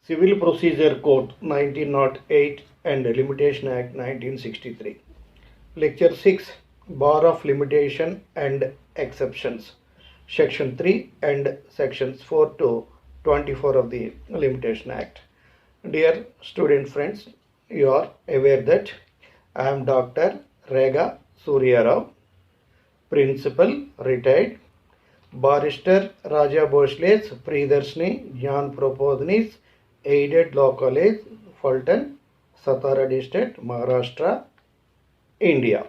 Civil Procedure Code 1908 and Limitation Act 1963. Lecture 6, Bar of Limitation and Exceptions, Section 3 and Sections 4 to 24 of the Limitation Act. Dear student friends, you are aware that I am Dr. Rega Surya Rao, Principal, retired, Barrister Raja Bhosle's Priyadarshini Jnana Prabodhini's Aided Law College, Fulton, Satara District, Maharashtra, India.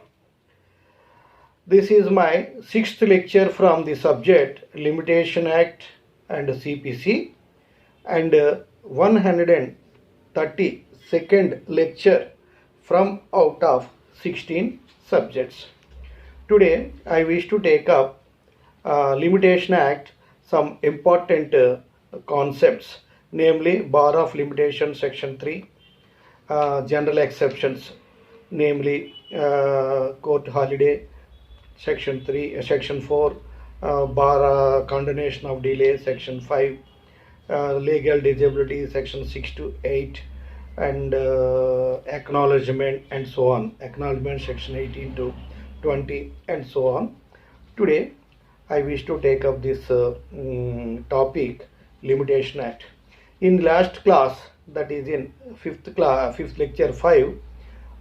This is my 6th lecture from the subject Elimination Act and CPC and 132nd lecture from out of 16 subjects. Today I wish to take up Limitation Act, some important concepts, namely Bar of Limitation Section 3, general exceptions, namely court holiday Section 3, Section 4, bar condonation of delay Section 5, legal disability Section 6 to 8, and acknowledgement and so on, acknowledgement Section 18 to 20 and so on. Today I wish to take up this topic, Limitation Act. In last class, that is in fifth lecture 5,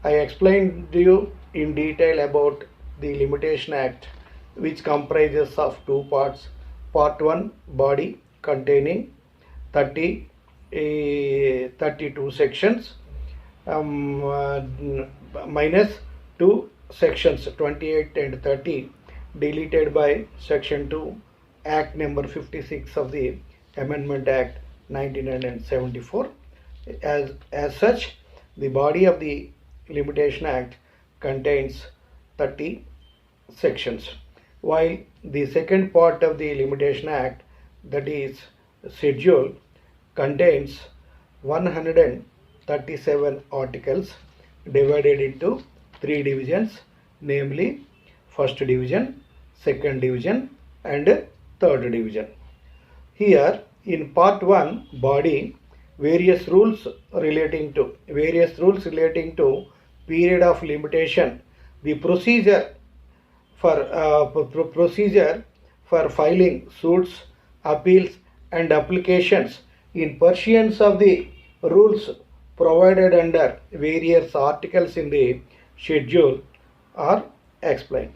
I explained to you in detail about the Limitation Act, which comprises of two parts. Part 1, body, containing 32 sections, minus 2 sections 28 and 30, deleted by Section 2, Act number 56 of the Amendment Act 1974. As such, the body of the Limitation Act contains 30 sections, while the second part of the Limitation Act, that is schedule, contains 137 articles divided into 3 divisions, namely first division, second division and third division. Here in part 1, body, various rules relating to period of limitation, the procedure for filing suits, appeals and applications in pursuance of the rules provided under various articles in the schedule are explained.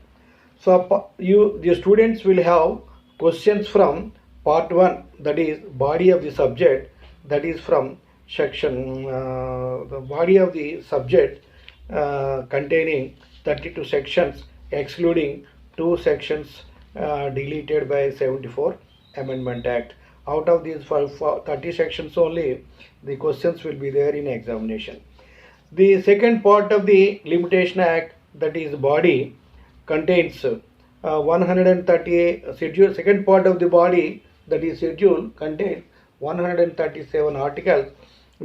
So the students will have questions from part 1, that is body of the subject, that is from section the body of the subject containing 32 sections, excluding 2 sections deleted by 74 Amendment Act. Out of these 30 sections only, the questions will be there in examination. The second part of the Limitation Act, that is body, contains 138 schedule. Second part of the body, that is schedule, contains 137 articles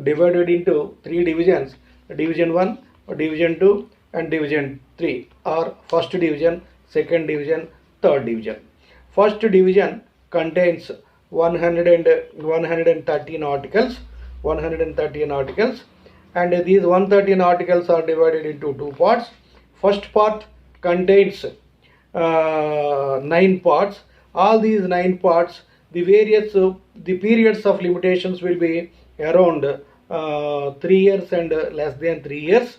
divided into 3 divisions, division 1, division 2 and division 3, or first division, second division, third division. First division contains 113 articles, and these 113 articles are divided into 2 parts. First part contains 9 parts. All these 9 parts, the periods of limitations will be around 3 years and less than 3 years.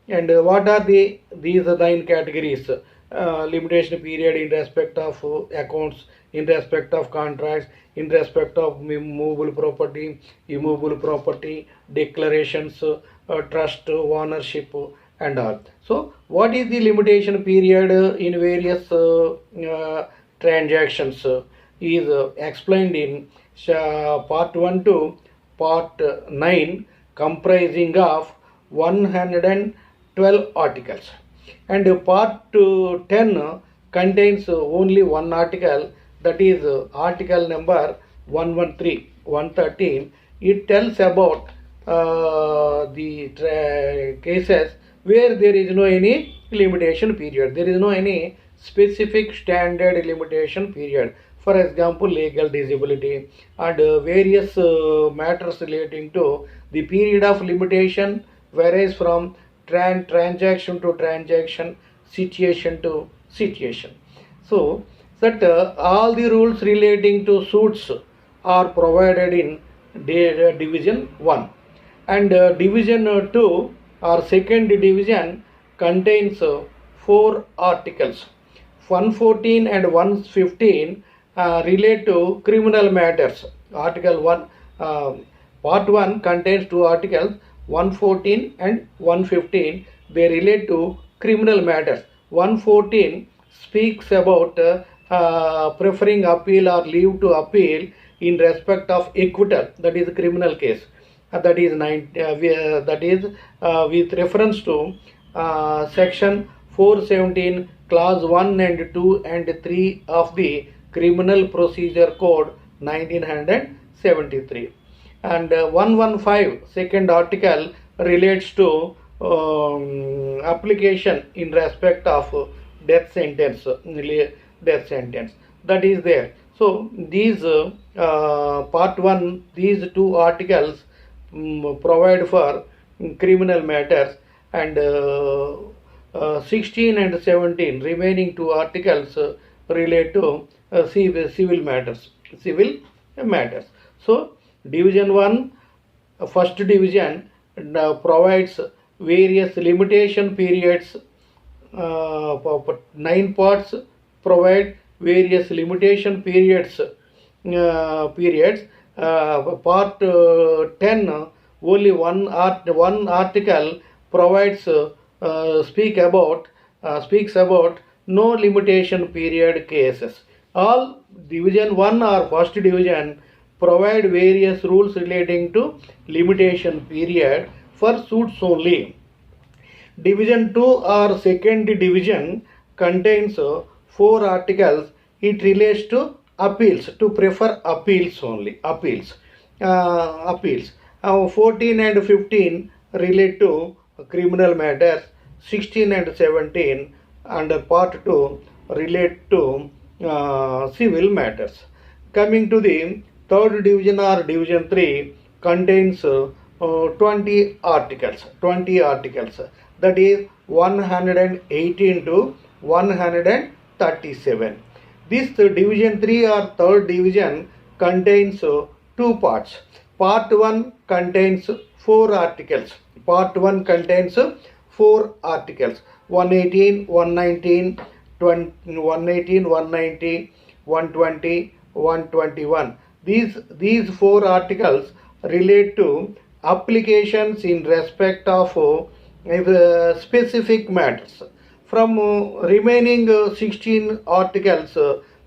And what are these 9 categories? Limitation period in respect of accounts, in respect of contracts, in respect of movable property, immovable property, declarations, trust, ownership and all. So what is the limitation period in various transactions is explained in part 1 to part 9, comprising of 112 articles, and part 10 contains only 1 article, that is article number 113. It tells about the cases where there is no any limitation period. There is no any specific standard limitation period. For example, legal disability and various matters relating to the period of limitation varies from transaction to transaction, situation to situation. So that all the rules relating to suits are provided in division 1, and division 2 or second division contains 4 articles. 114 and 115 relate to criminal matters. Article 1, part 1 contains 2 articles, 114 and 115. They relate to criminal matters. 114 speaks about preferring appeal or leave to appeal in respect of acquittal, that is a criminal case. That is with reference to section 417 clause 1 and 2 and 3 of the Criminal Procedure Code 1973. And 115 second article relates to application in respect of death sentence, that is there. So these part 1, these 2 articles provide for criminal matters, and 16 and 17 remaining 2 articles relate to civil matters. So division 1, first division provides various limitation periods. 9 parts provide various limitation periods. Part 10, only one article provides speaks about no limitation period cases. All division 1 or first division provide various rules relating to limitation period for suits only. Division 2 or second division contains 4 articles. It relates to appeals, to prefer appeals only. Appeals. 14 and 15 relate to criminal matters. 16 and 17 under part 2 relate to civil matters. Coming to the third division or division 3 contains 20 articles. That is 118 to 137. This division 3 or third division contains 2 parts. Part 1 contains 4 articles. 118, 119, 118, 190, 120, 121. These 4 articles relate to applications in respect of specific matters. From remaining 16 articles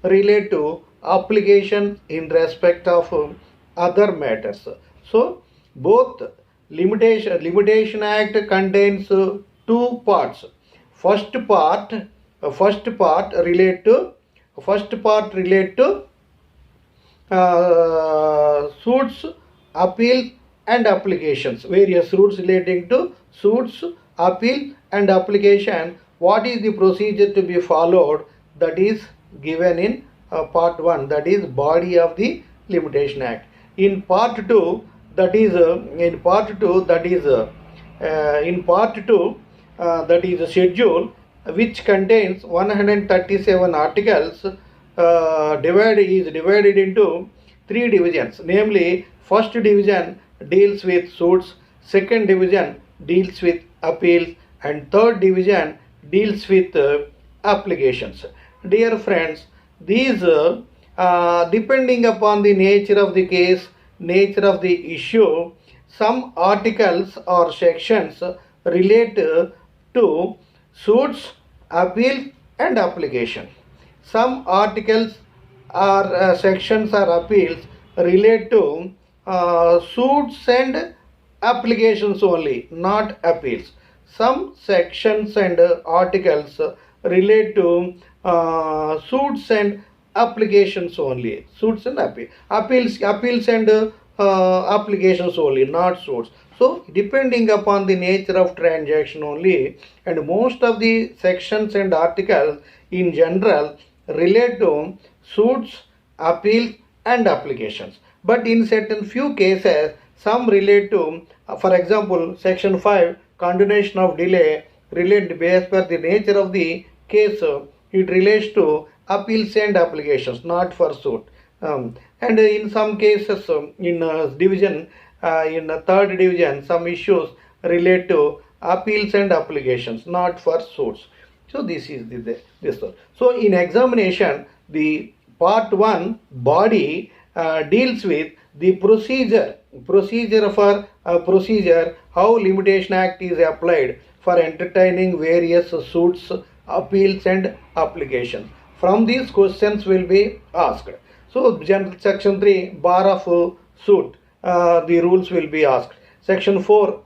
relate to application in respect of other matters. So both Limitation Act contains 2 parts. First part relate to suits, appeal and applications. Various rules relating to suits, appeal and application. What is the procedure to be followed? That is given in part 1, that is body of the Limitation Act. In part 2, that is a schedule which contains 137 articles, divided into 3 divisions. Namely, first division deals with suits, second division deals with appeals, and third division deals with applications. Dear friends, these depending upon the nature of the case, nature of the issue, some articles or sections relate to suits, appeal and application. Some articles or sections or appeals relate to suits and applications only, not appeals. Some sections and articles relate to suits and applications only, suits and appeals and applications only, not suits. So depending upon the nature of transaction only, and most of the sections and articles in general relate to suits, appeals and applications. But in certain few cases, some relate to, for example, section 5, continuation of delay, relate based per the nature of the case, it relates to appeals and applications, not for suit. And in some cases, in division, in third division, some issues relate to appeals and applications, not for suits. So this is this one. So in examination, the part 1 body deals with the procedure for procedure, how Limitation Act is applied for entertaining various suits, appeals and applications. From these questions will be asked. So general section 3 bar of suit, the rules will be asked. Section 4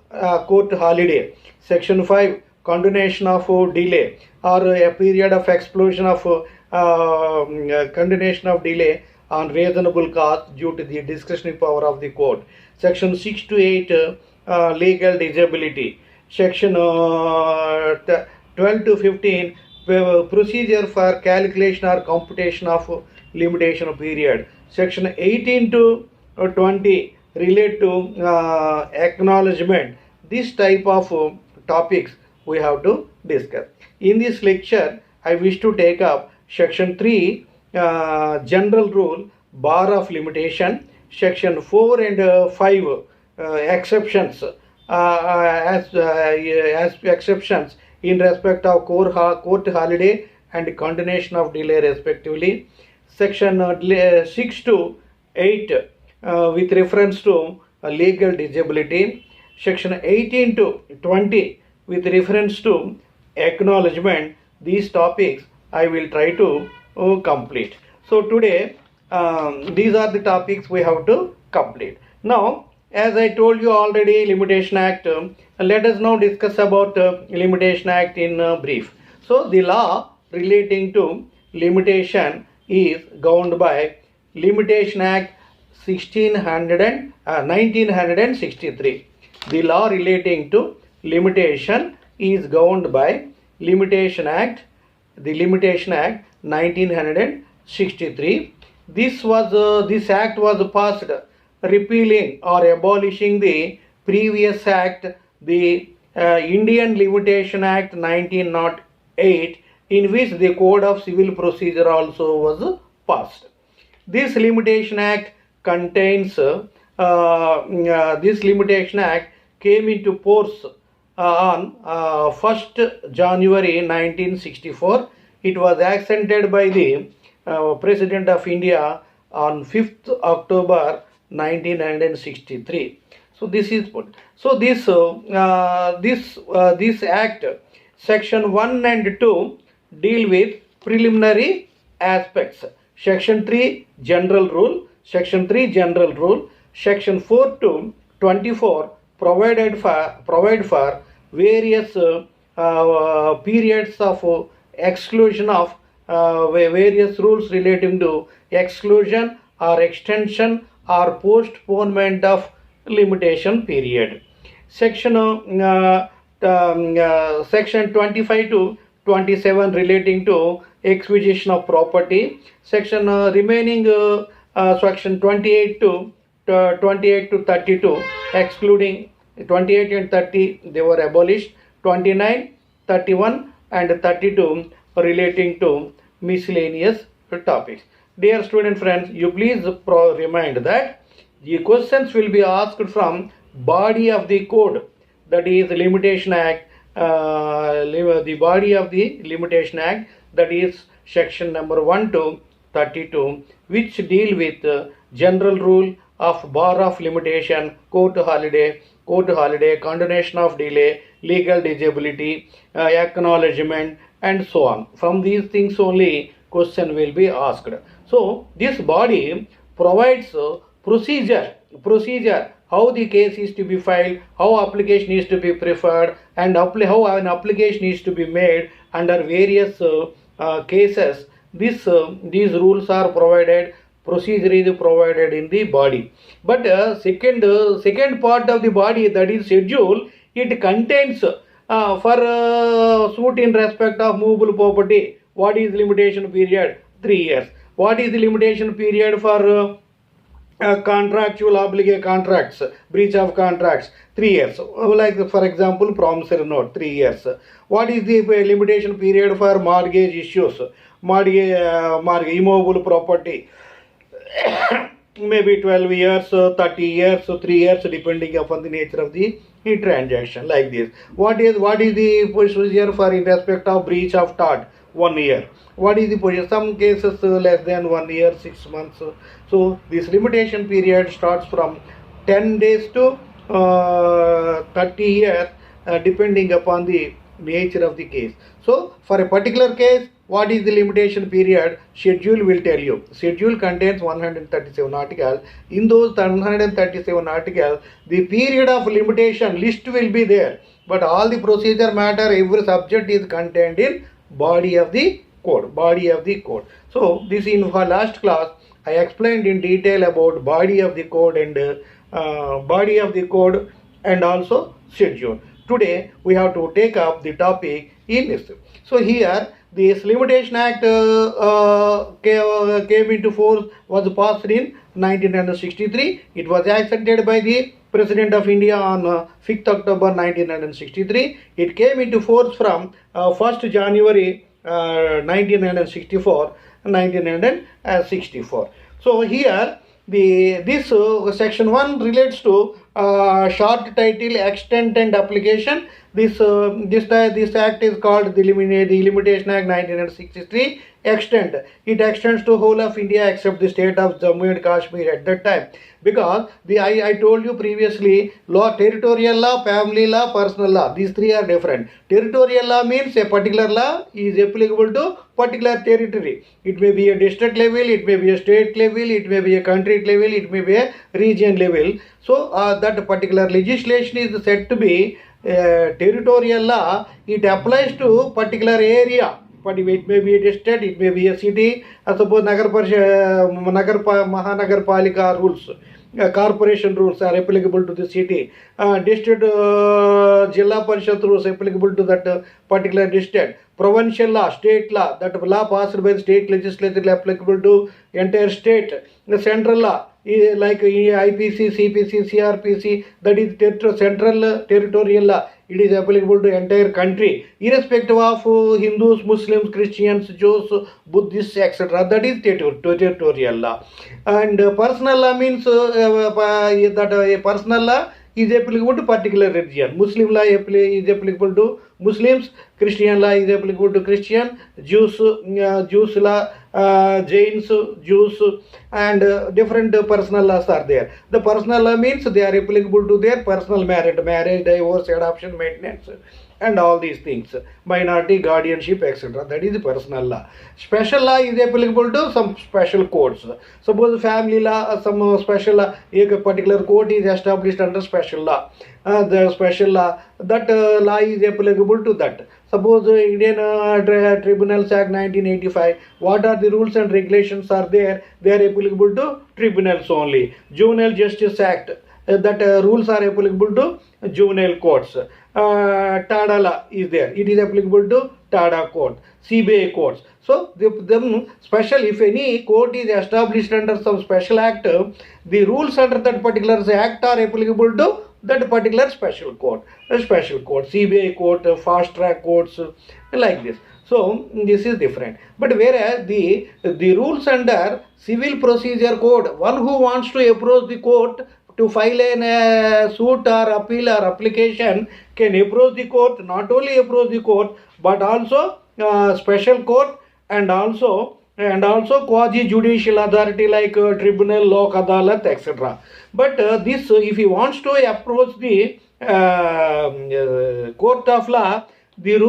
court holiday. Section 5 continuation of delay or a period of exclusion of continuation of delay on reasonable cause due to the discretionary power of the court. Section 6 to 8 legal disability. Section 12 to 15 procedure for calculation or computation of limitation period. Section 18 to 20 relate to acknowledgement. This type of topics we have to discuss. In this lecture, I wish to take up section 3 general rule bar of limitation, section 4 and 5 exceptions as exceptions in respect of court holiday and continuation of delay respectively. Section 6 to 8 with reference to legal disability. Section 18 to 20 with reference to acknowledgement. These topics I will try to complete. So today these are the topics we have to complete. Now, as I told you already, Limitation Act, let us now discuss about Limitation Act in brief. So the law relating to limitation is governed by Limitation Act 1963. The law relating to limitation is governed by Limitation Act 1963. This act was passed repealing or abolishing the previous act, the Indian Limitation Act 1908, in which the Code of Civil Procedure also was passed. This Limitation Act contains this Limitation Act came into force on 1st January 1964. It was accented by the President of India on 5th October 1963. So this is what. So this act, section 1 and 2 deal with preliminary aspects. Section 3 general rule. Section 3 general rule. Section 4 to 24 provide for various periods of exclusion of various rules relating to exclusion or extension or postponement of limitation period. Section 25 to 27 relating to acquisition of property. Section remaining section 28 to 32 excluding 28 and 30 they were abolished. 29, 31 and 32 relating to miscellaneous topics. Dear student friends, you please remind that the questions will be asked from body of the code, that is Limitation Act, the body of the Limitation Act, that is section number 1 to 32, which deal with general rule of bar of limitation, court holiday, continuation of delay, legal disability, acknowledgement and so on. From these things only question will be asked. So this body provides procedure how the case is to be filed, how application is to be preferred, and how an application is to be made under various cases. These rules are provided, procedure is provided in the body. But second part of the body, that is schedule, it contains for suit in respect of movable property, what is limitation period? 3 years. What is the limitation period for contractual obligate contracts, breach of contracts? 3 years. Like for example, promissory note, 3 years. What is the limitation period for mortgage issues? Mortgage immovable property. Maybe 12 years, 30 years, 3 years, depending upon the nature of the transaction, like this. What is the procedure for in respect of breach of tort? 1 year. What is the procedure? Some cases less than 1 year, 6 months. So this limitation period starts from 10 days to 30 years, depending upon the nature of the case. So for a particular case, what is the limitation period? Schedule will tell you. Schedule contains 137 articles. In those 137 articles, the period of limitation list will be there. But all the procedure matter, every subject is contained in body of the code. Body of the code. So this in our last class, I explained in detail about body of the code and also schedule. Today we have to take up the topic in this. So here this Limitation Act came into force, was passed in 1963. It was accepted by the President of India on 5th October 1963. It came into force from 1st January 1964. So here this section 1 relates to short title, extent and application. This act is called the Limitation Act 1963. Extent, it extends to whole of India except the state of Jammu and Kashmir at that time, because I told you previously, law, territorial law, family law, personal law, these three are different. Territorial law means a particular law is applicable to particular territory. It may be a district level, it may be a state level, it may be a country level, it may be a region level. So that particular legislation is said to be territorial law. It applies to particular area. But it may be a district, it may be a city. Suppose Mahanagarpalika rules, corporation rules are applicable to the city. District Jilla Parishad rules applicable to that particular district. Provincial law, state law, that law passed by the state legislature applicable to entire state. The central law, like IPC, CPC, CRPC, that is central territorial law. It is applicable to entire country, irrespective of Hindus, Muslims, Christians, Jews, Buddhists, etc. That is territorial law. And personal law means that a personal law is applicable to particular religion. Muslim law is applicable to Muslims, Christian law is applicable to Christian, Jews law, Jains, Jews, and different personal laws are there. The personal law means they are applicable to their personal marriage, divorce, adoption, maintenance, and all these things, minority, guardianship, etc. That is the personal law. Special law is applicable to some special courts. Suppose family law, some special law, a particular court is established under special law. The special law, that law is applicable to that. Suppose Indian Tribunals Act 1985, what are the rules and regulations are there? They are applicable to tribunals only. Juvenile Justice Act, that rules are applicable to juvenile courts. TADA law is there. It is applicable to TADA court, CBI courts. So, them special, if any court is established under some special act, the rules under that particular act are applicable to that particular special court. CBI court, fast track courts, like this. So, this is different. But whereas the rules under Civil Procedure Code, one who wants to approach the court to file a suit or appeal or application can approach the court, not only approach the court, but also special court and also quasi-judicial authority like tribunal, lok adalat, etc. But this, if he wants to approach the court of law, the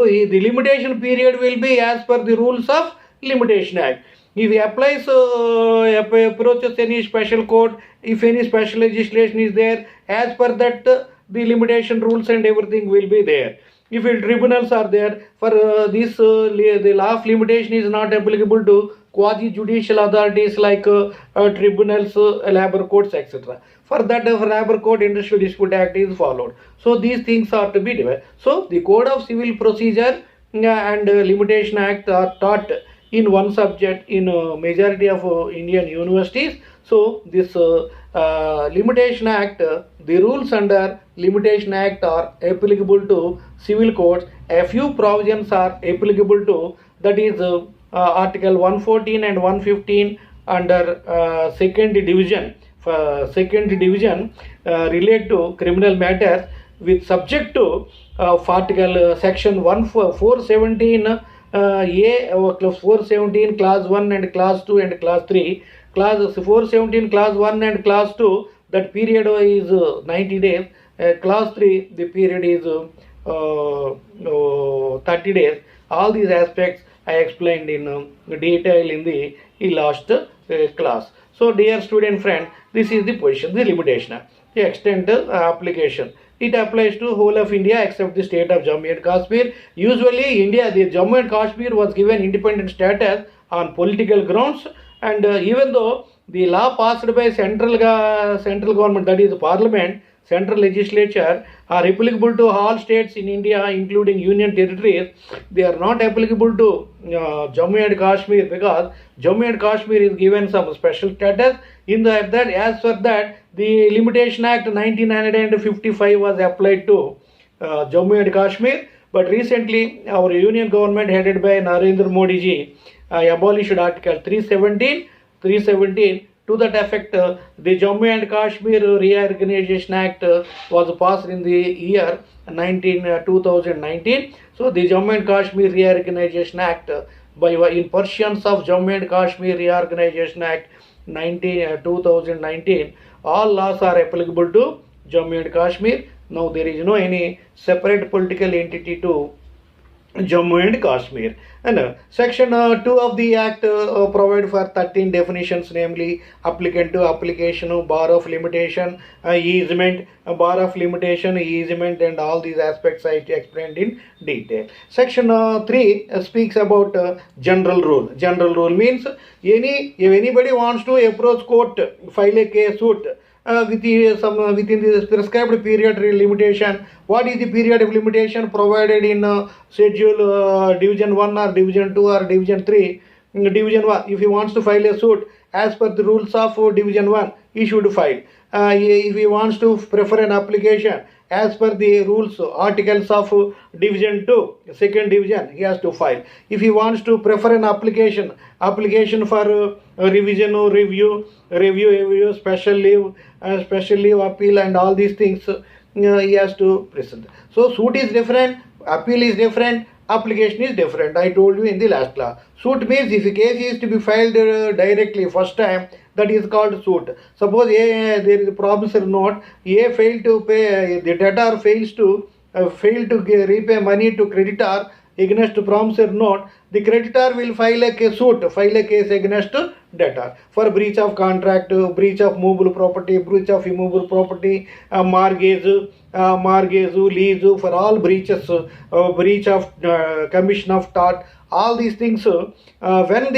limitation period will be as per the rules of Limitation Act. If he applies, approaches any special court, if any special legislation is there, as per that the limitation rules and everything will be there. If tribunals are there, for this the law of limitation is not applicable to quasi-judicial authorities like tribunals, labor courts, etc. For that, Labor Court Industrial Dispute Act is followed. So these things are to be divided. So the Code of Civil Procedure and Limitation Act are taught in one subject in majority of Indian universities. So this Limitation Act, the rules under Limitation Act are applicable to civil courts. A few provisions are applicable to, that is Article 114 and 115 under second division. Second division relate to criminal matters with subject to article section 417 A 417 class 1 and class 2 and class 3. Class 417 class 1 and class 2, that period is 90 days. Class 3, the period is 30 days. All these aspects I explained in detail in the last class. So dear student friend, this is the position, the limitation, the extent application. It applies to whole of India except the state of Jammu and Kashmir. Usually India, the Jammu and Kashmir was given independent status on political grounds, and even though the law passed by central government, that is Parliament, central legislature, are applicable to all states in India including union territories, they are not applicable to Jammu and Kashmir, because Jammu and Kashmir is given some special status. In that, as for that, the Limitation Act 1955 was applied to Jammu and Kashmir, but recently our union government headed by Narendra Modi ji abolished Article 317. To that effect, the Jammu and Kashmir Reorganization Act was passed in the year 2019. So the Jammu and Kashmir Reorganization Act, in pursuance of Jammu and Kashmir Reorganization Act 2019, all laws are applicable to Jammu and Kashmir. Now there is no any separate political entity to Jammu and Kashmir. And section 2 of the act provide for 13 definitions, namely applicant to, application, bar of limitation, easement, bar of limitation, easement, and all these aspects I explained in detail. Section 3 speaks about general rule. General rule means if anybody wants to approach court, file a case suit within the prescribed period limitation. What is the period of limitation provided in schedule division 1 or division 2 or division 3? Division 1, if he wants to file a suit as per the rules of division 1, he should file. If he wants to prefer an application as per the rules, articles of division 2, second division, he has to file. If he wants to prefer an application for revision or review, special leave, appeal, and all these things, he has to present. So suit is different, appeal is different, application is different. I told you in the last class. Suit means if a case is to be filed directly first time, that is called suit. Suppose there is a promissory note, A failed to pay, the debtor fails to repay money to creditor against promissory note, the creditor will file a case against debtor for breach of contract, breach of movable property, breach of immovable property, mortgage, lease, for all breaches, breach of commission of tort, all these things. When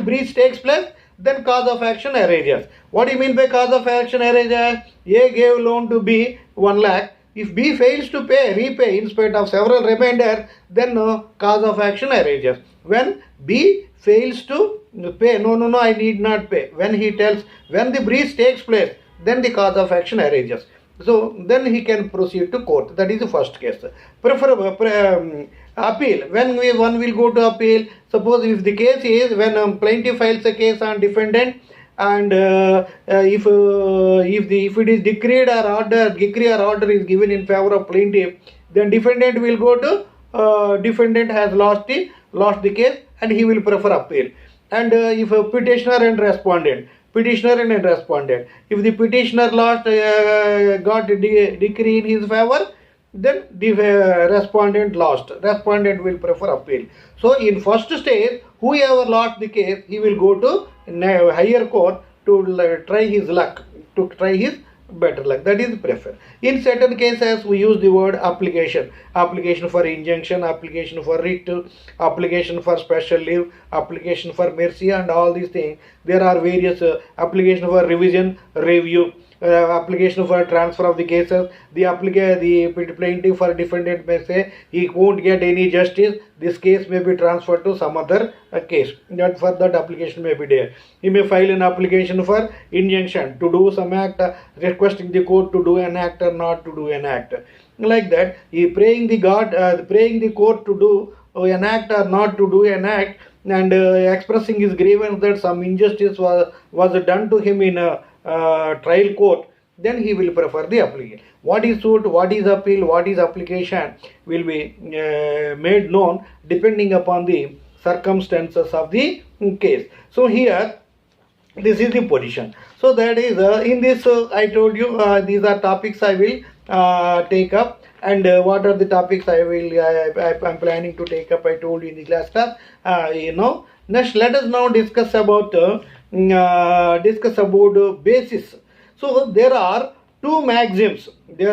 breach takes place, then cause of action arises. What do you mean by cause of action arises? A gave loan to B 1 lakh. If B fails to repay in spite of several remainder, then cause of action arises. When B fails to pay, no, I need not pay. When he tells, when the breach takes place, then the cause of action arises. So then he can proceed to court. That is the first case. Appeal. When one will go to appeal, suppose if the case is when plaintiff files a case on defendant, and if it is decree or order is given in favor of plaintiff, then defendant will go to defendant has lost the case, and he will prefer appeal. And if a petitioner and respondent, if the petitioner got decree in his favor, then the respondent lost. Respondent will prefer appeal. So in first stage, whoever lost the case, he will go to higher court to try his luck, to try his better luck. That is preferred. In certain cases, we use the word application. Application for injunction, application for writ, application for special leave, application for mercy, and all these things. There are various application for revision, review, application for transfer of the cases. The plaintiff or defendant may say he won't get any justice. This case may be transferred to some other case. That for that application may be there. He may file an application for injunction to do some act, requesting the court to do an act or not to do an act. Like that, he praying the court to do an act or not to do an act, and expressing his grievance that some injustice was done to him in a trial court. Then he will prefer the application. What is suit, what is appeal, what is application will be made known depending upon the circumstances of the case. So here, this is the position. So that is in this I told you these are topics I will take up, and what are the topics I'm planning to take up, I told you in the class. Next let us now discuss about basis. So there are two maxims which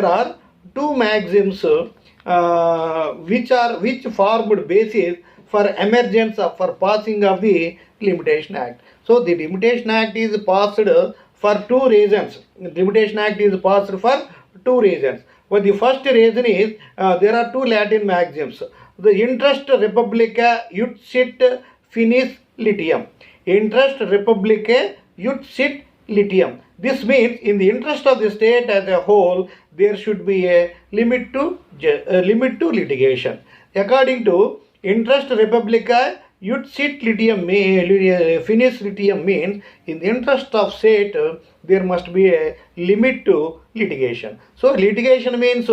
formed basis for emergence for passing of the Limitation Act. So the Limitation Act is passed for two reasons. Limitation Act is passed for two reasons. Well, the first reason is there are two Latin maxims. The interest republica ut sit finis litium. Interest republica ut sit litium. This means in the interest of the state as a whole, there should be a limit to litigation. According to interest republica ut sit litium, finis litium means in the interest of state there must be a limit to litigation. So litigation means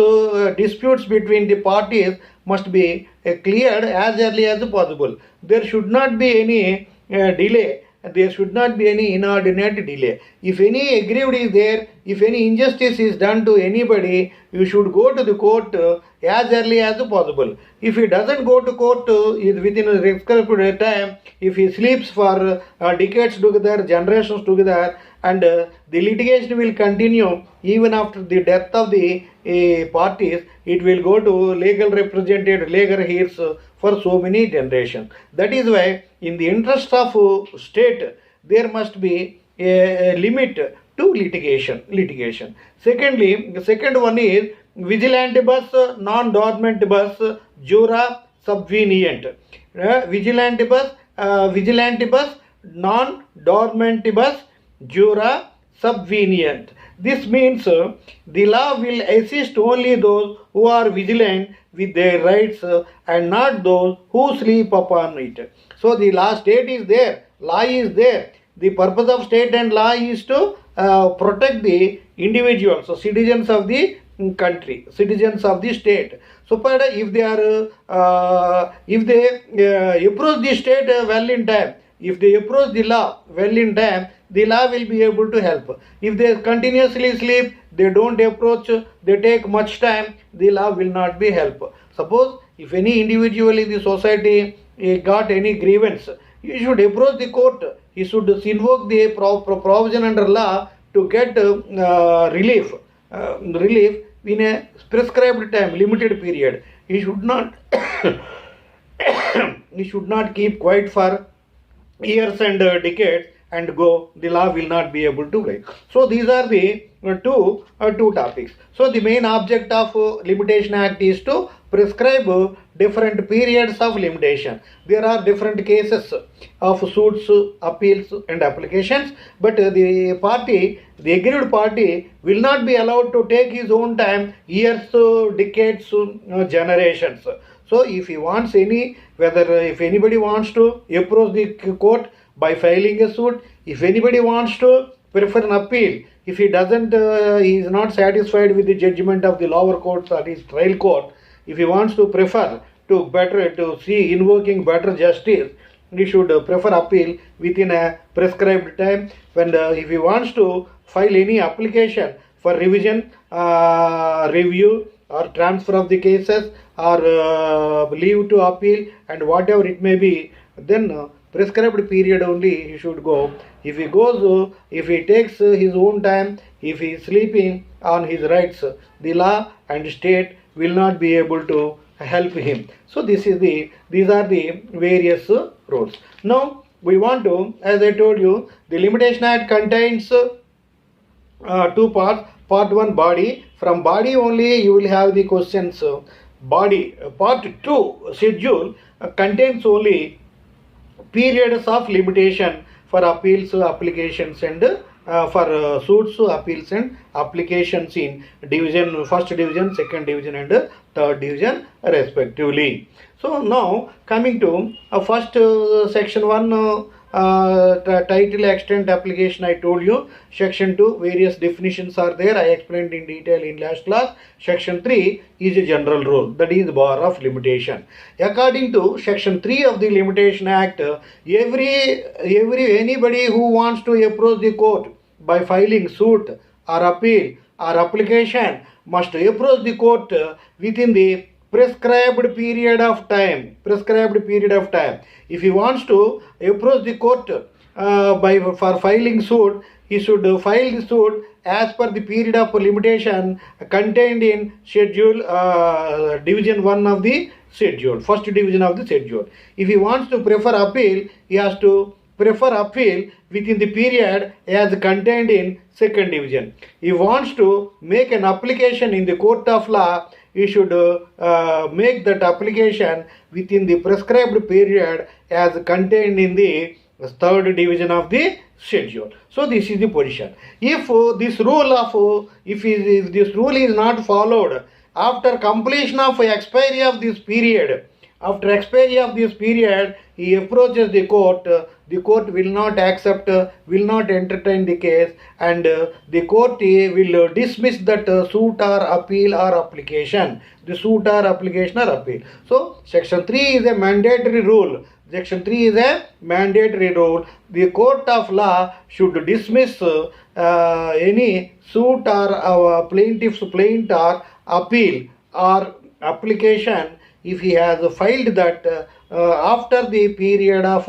disputes between the parties must be cleared as early as possible. There should not be any delay. There should not be any inordinate delay. If any aggrieved is there, if any injustice is done to anybody, you should go to the court as early as possible. If he doesn't go to court within a prescribed time, if he sleeps for decades together, generations together, and the litigation will continue even after the death of the parties, it will go to legal heirs for so many generations. That is why in the interest of state, there must be a limit to litigation. Secondly, the second one is vigilantibus non-dormantibus jura subvenient. Vigilantibus non-dormantibus jura subvenient. This means the law will assist only those who are vigilant with their rights and not those who sleep upon it. So the state is there, law is there. The purpose of state and law is to protect the individuals, so citizens of the country, citizens of the state. So if they approach the state well in time, if they approach the law well in time, the law will be able to help. If they continuously sleep, they don't approach, they take much time, the law will not be help. Suppose if any individual in the society got any grievance, he should approach the court. He should invoke the provision under law to get relief in a prescribed time, limited period. He should not keep quiet for years and decades and go. The law will not be able to break. So these are the two topics. So the main object of Limitation Act is to prescribe different periods of limitation. There are different cases of suits, appeals and applications, but the aggrieved party will not be allowed to take his own time, years, decades, generations. So if he wants if anybody wants to approach the court by filing a suit, if anybody wants to prefer an appeal, if he doesn't, he is not satisfied with the judgment of the lower court, that is trial court, if he wants to prefer to see invoking better justice, he should prefer appeal within a prescribed time. When if he wants to file any application for revision, review or transfer of the cases or leave to appeal and whatever it may be, then prescribed period only he should go. If he goes, if he takes his own time, if he is sleeping on his rights, the law and state will not be able to help him. So these are the various rules. Now we want to, as I told you, the Limitation Act contains two parts. Part 1 body. From body only you will have the questions. Body. Part 2 schedule contains only periods of limitation for appeals, applications, and for suits, appeals, and applications in division, first division, second division, and third division respectively. So now coming to first section 1 title, extent, application. I told you. Section 2 various definitions are there. I explained in detail in last class. Section 3 is a general rule, that is bar of limitation. According to section 3 of the Limitation Act, anybody who wants to approach the court by filing suit or appeal or application must approach the court within the prescribed period of time. If he wants to approach the court for filing suit, he should file the suit as per the period of limitation contained in schedule division 1 of the schedule, first division of the schedule. If he wants to prefer appeal, he has to prefer appeal within the period as contained in second division. He wants to make an application in the court of law, he should make that application within the prescribed period as contained in the third division of the schedule. So this is the position. If this rule is not followed after completion of expiry of this period, he approaches the court will not accept, will not entertain the case, and the court will dismiss that suit or appeal or application. The suit or application or appeal. So section 3 is a mandatory rule. The court of law should dismiss any suit or plaintiff's plaint or appeal or application if he has filed that after the period of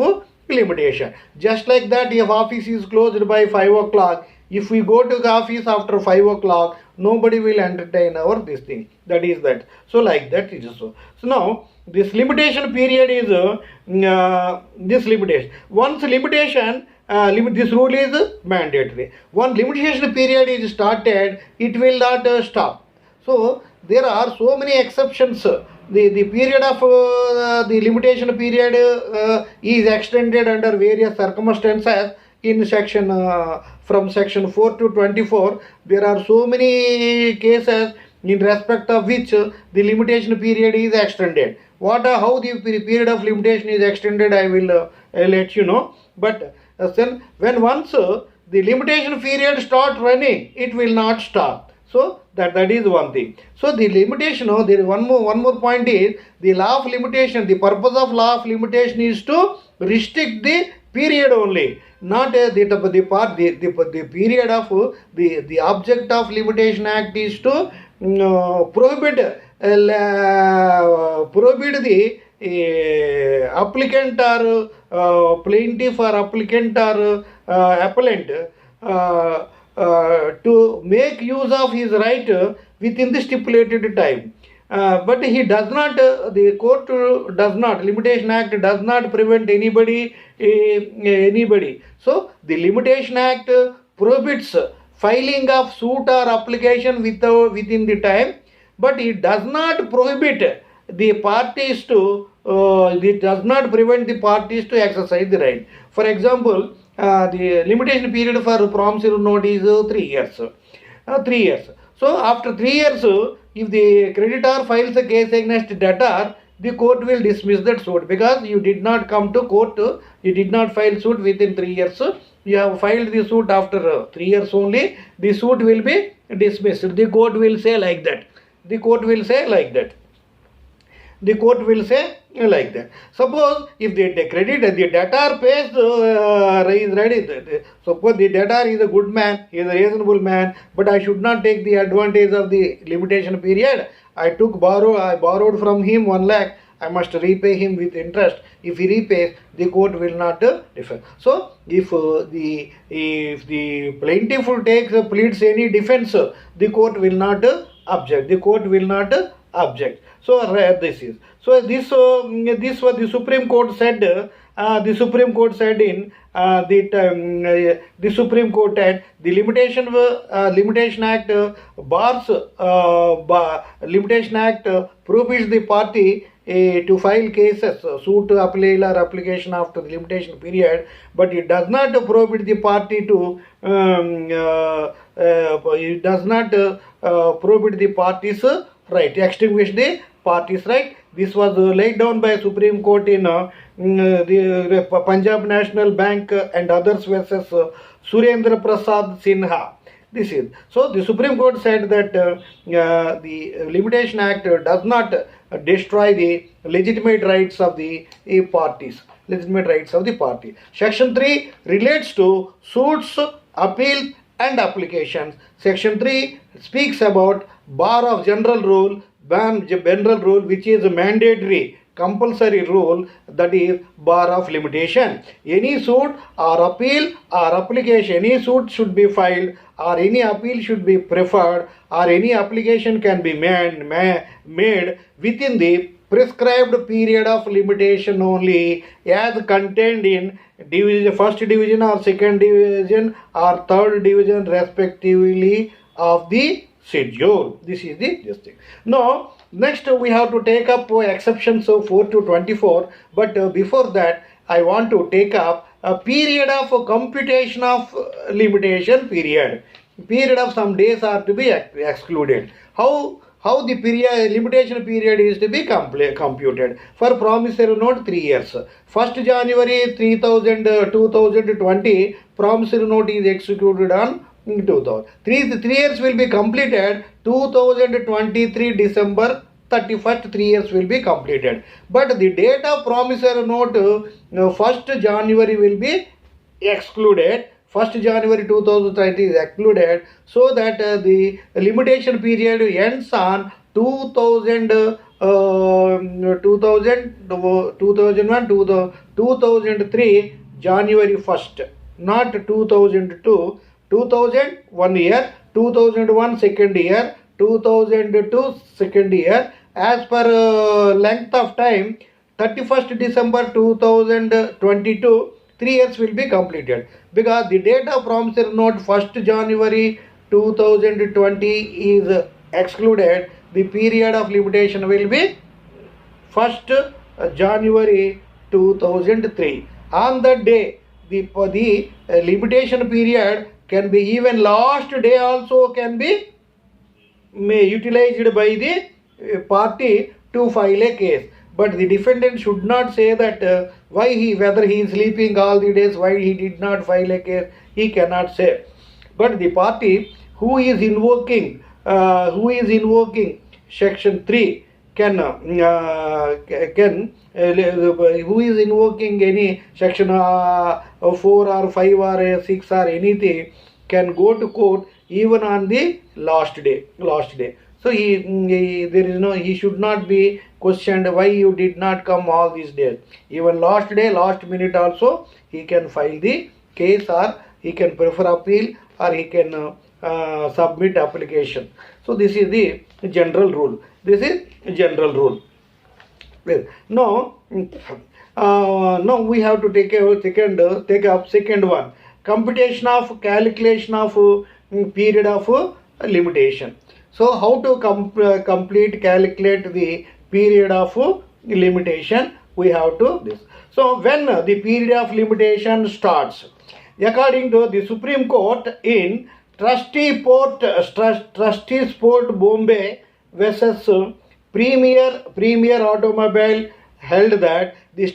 limitation. Just like that, if office is closed by 5 o'clock, if we go to the office after 5 o'clock, nobody will entertain our this thing. That is that. So like that it is so. So now this limitation period is this limitation. Once limitation this rule is mandatory. One limitation period is started, it will not stop. So there are so many exceptions. The period of the limitation period is extended under various circumstances. In section from section 4 to 24, there are so many cases in respect of which the limitation period is extended. How the period of limitation is extended, I will let you know. But then when once the limitation period start running, it will not stop. So that is one thing. So the limitation, there is one more point is the law of limitation. The purpose of law of limitation is to restrict the period only, not the period of the object of Limitation Act is to prohibit the applicant or plaintiff or applicant or appellant to make use of his right within the stipulated time. But he does not, the court does not, Limitation Act does not prevent anybody. So the Limitation Act prohibits filing of suit or application within the time, but it does not prohibit the parties to, it does not prevent the parties to exercise the right. For example, the limitation period for promissory note is 3 years. 3 years. So after 3 years, if the creditor files a case against debtor, the court will dismiss that suit because you did not come to court, you did not file suit within 3 years. You have filed the suit after 3 years only, the suit will be dismissed. The court will say like that. The court will say like that. Suppose if the debtor pays, is ready. Suppose the debtor is a good man, he is a reasonable man, but I should not take the advantage of the limitation period. I borrowed from him 1 lakh. I must repay him with interest. If he repays, the court will not defer. So, if the plaintiff pleads any defense, the court will not object. So this is. So this was the Supreme Court said the Supreme Court said in the Supreme Court that the Limitation Act Limitation Act prohibits the party to file cases, suit, appeal or application after the limitation period, but it does not prohibit the party to it does not prohibit the parties right, extinguish the parties right. This was laid down by Supreme Court in the Punjab National Bank and others versus Surendra Prasad Sinha. This is so the Supreme Court said that the Limitation Act does not destroy the legitimate rights of the parties. Legitimate rights of the party. Section 3 relates to suits, appeal and applications. Section 3 speaks about bar of general rule, which is a mandatory compulsory rule, that is bar of limitation. Any suit or appeal or application, any suit should be filed or any appeal should be preferred or any application can be made within the prescribed period of limitation only as contained in first division or second division or third division respectively of the schedule. This is the thing. Now, next we have to take up exceptions of 4 to 24. But before that, I want to take up a period of computation of limitation period. Period of some days are to be excluded. How the limitation period is to be computed. For promissory note, 3 years. 1st January 2020, promissory note is executed on 2000. 3 years will be completed 2023 December 31st, 3 years will be completed. But the date of promissory note 1st January will be excluded. 1st January 2020 is excluded, so that the limitation period ends on 2001 to 2003 January 1st, not 2002. 2000 1 year, 2001 second year, 2002 second year. As per length of time, 31st December 2022, 3 years will be completed, because the date of promissory note 1st January 2020 is excluded. The period of limitation will be 1st January 2003. On that day, the limitation period can be even last day also can be utilized by the party to file a case. But the defendant should not say that whether he is sleeping all the days, why he did not file a case, he cannot say. But the party who is invoking section 3 who is invoking any section 4 or 5 or 6 or anything can go to court even on the last day. So he should not be questioned why you did not come all these days. Even last day, last minute also he can file the case, or he can prefer appeal, or he can submit application. So this is the general rule. Now we have to take up second one, computation of calculation of period of limitation. So how to calculate the period of limitation? We have to this. So when the period of limitation starts, according to the Supreme Court in Trustee Sport Bombay versus Premier Automobile, held that the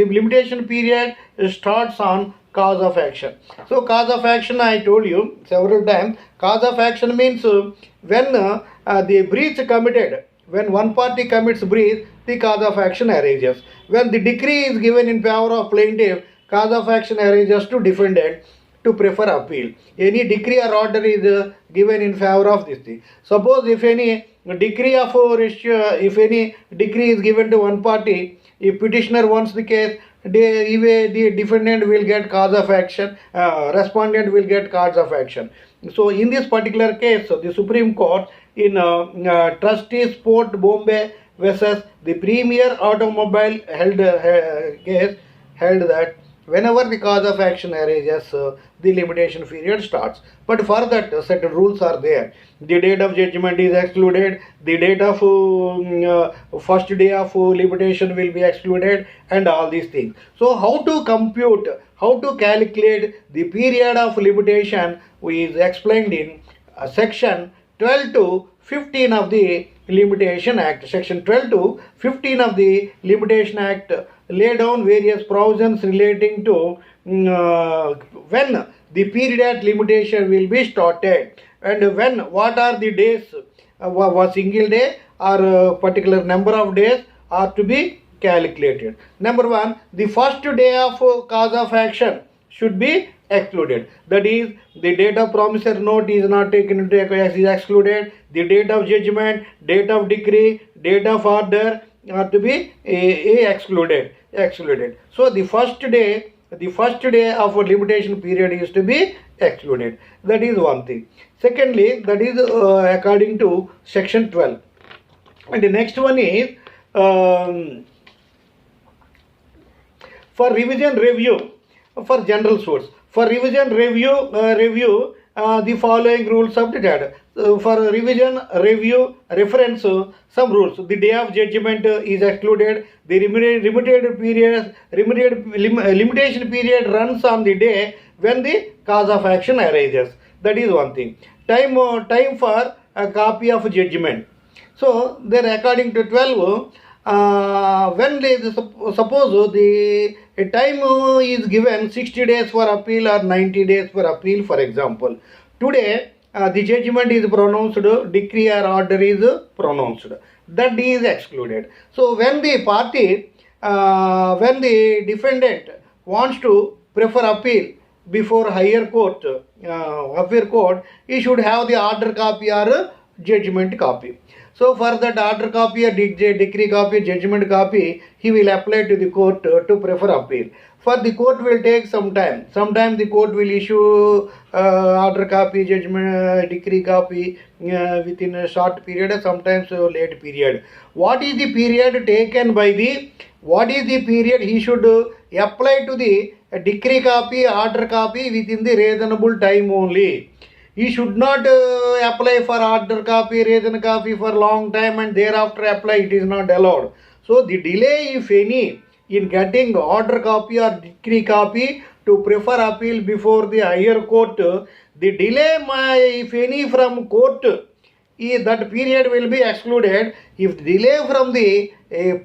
limitation period starts on cause of action. So cause of action, I told you several times, cause of action means when the breach committed, when one party commits breach, the cause of action arises. When the decree is given in favor of plaintiff, cause of action arises to defendant to prefer appeal. Any decree or order is given in favor of this thing. Suppose if any decree is given to one party, if petitioner wants the case, the defendant will get cause of action, respondent will get cause of action. So in this particular case, the Supreme Court in Trustee Sport Bombay versus the Premier Automobile case held that whenever the cause of action arises, the limitation period starts. But for that, certain rules are there. The date of judgment is excluded, the date of first day of limitation will be excluded, and all these things. So how to compute, how to calculate the period of limitation is explained in section 12 to 15 of the Limitation Act. Section 12 to 15 of the Limitation Act lay down various provisions relating to when the period limitation will be started, and when, what are the days, a single day or a particular number of days are to be calculated. Number one, the first day of cause of action should be excluded. That is, the date of promissory note is not taken into account, is excluded. The date of judgment, date of decree, date of order are to be excluded. So the first day of a limitation period is to be excluded. That is one thing. Secondly, that is according to section 12. And the next one is for revision review for general suits. For revision review, the following rules submitted. For revision review reference, some rules. The day of judgment is excluded. The limitation period runs on the day when the cause of action arises. That is one thing. Time for a copy of judgment. So then according to 12, when they suppose the time is given 60 days for appeal or 90 days for appeal, for example. Today the judgment is pronounced, decree or order is pronounced. That is excluded. So when the party, when the defendant wants to prefer appeal before higher court, he should have the order copy or judgment copy. So for that order copy, decree copy, judgment copy, he will apply to the court to prefer appeal. For the court will take some time. Sometimes the court will issue order copy, judgment, decree copy within a short period, sometimes a late period. What is the period taken by the, what is the period he should apply to the decree copy, order copy within the reasonable time only. He should not apply for order copy, reason copy for long time and thereafter apply. It is not allowed. So the delay, if any, in getting order copy or decree copy to prefer appeal before the higher court, the delay, if any, from court, that period will be excluded. If the delay from the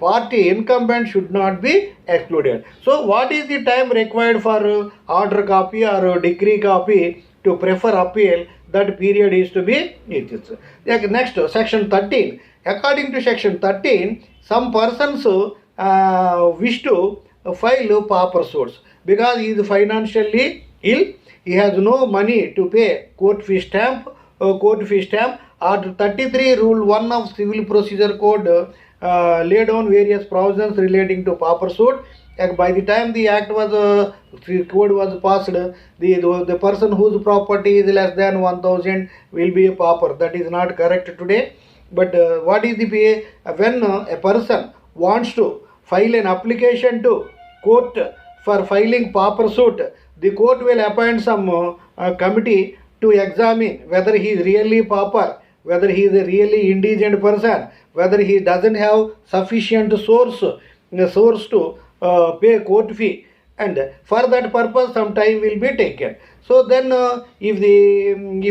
party incumbent should not be excluded. So what is the time required for order copy or decree copy to prefer appeal? That period is to be next, section 13. According to section 13, some persons wish to file pauper suits because he is financially ill, he has no money to pay court fee stamp. Article 33 Rule 1 of Civil Procedure Code lay down various provisions relating to pauper suit. By the time the act was code was passed, the person whose property is less than 1,000 will be a pauper. That is not correct today. But what is the when a person wants to file an application to court for filing pauper suit, the court will appoint some committee to examine whether he is really pauper, whether he is a really indigent person, whether he doesn't have sufficient source to pay court fee, and for that purpose some time will be taken. So then if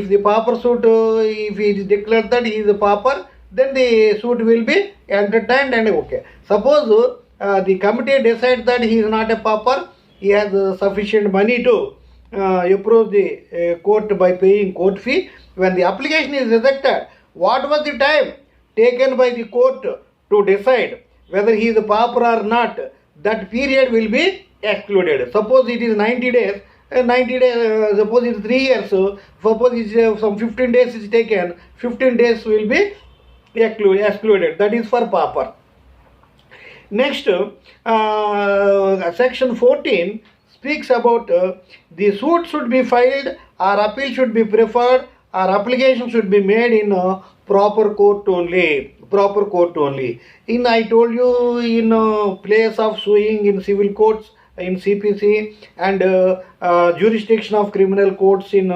the pauper suit, if it is declared that he is a pauper, then the suit will be entertained and okay. Suppose the committee decides that he is not a pauper, he has sufficient money to approach the court by paying court fee. When the application is rejected, what was the time taken by the court to decide whether he is a pauper or not? That period will be excluded. Suppose it is 90 days, suppose it is 3 years, suppose it is some 15 days is taken, 15 days will be excluded. That is for pauper. Next, section 14 speaks about the suit should be filed or appeal should be preferred or application should be made in proper court only. Proper court only. In I told you, in place of suing in civil courts in CPC, and jurisdiction of criminal courts in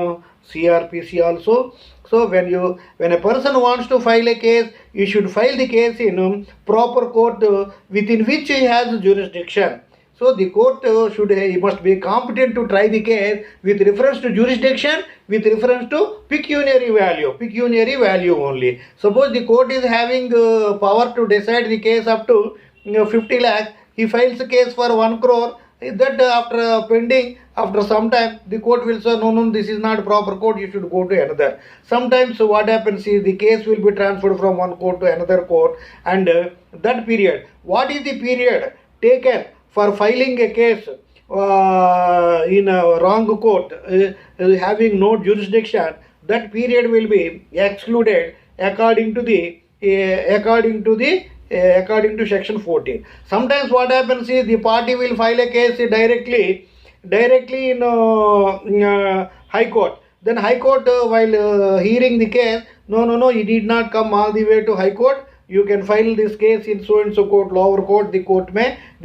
CRPC also. So when a person wants to file a case, you should file the case in proper court within which he has jurisdiction. So the court he must be competent to try the case with reference to jurisdiction, with reference to pecuniary value only. Suppose the court is having power to decide the case up to 50 lakhs, he files a case for 1 crore, that after pending, after some time, the court will say, no, this is not proper court, you should go to another. Sometimes what happens is the case will be transferred from one court to another court, and that period, what is the period taken for filing a case in a wrong court, having no jurisdiction, that period will be excluded according to section 14. Sometimes what happens is the party will file a case directly in High Court. Then High Court, while hearing the case, no, you need not come all the way to High Court. You can file this case in so and so court, lower court, the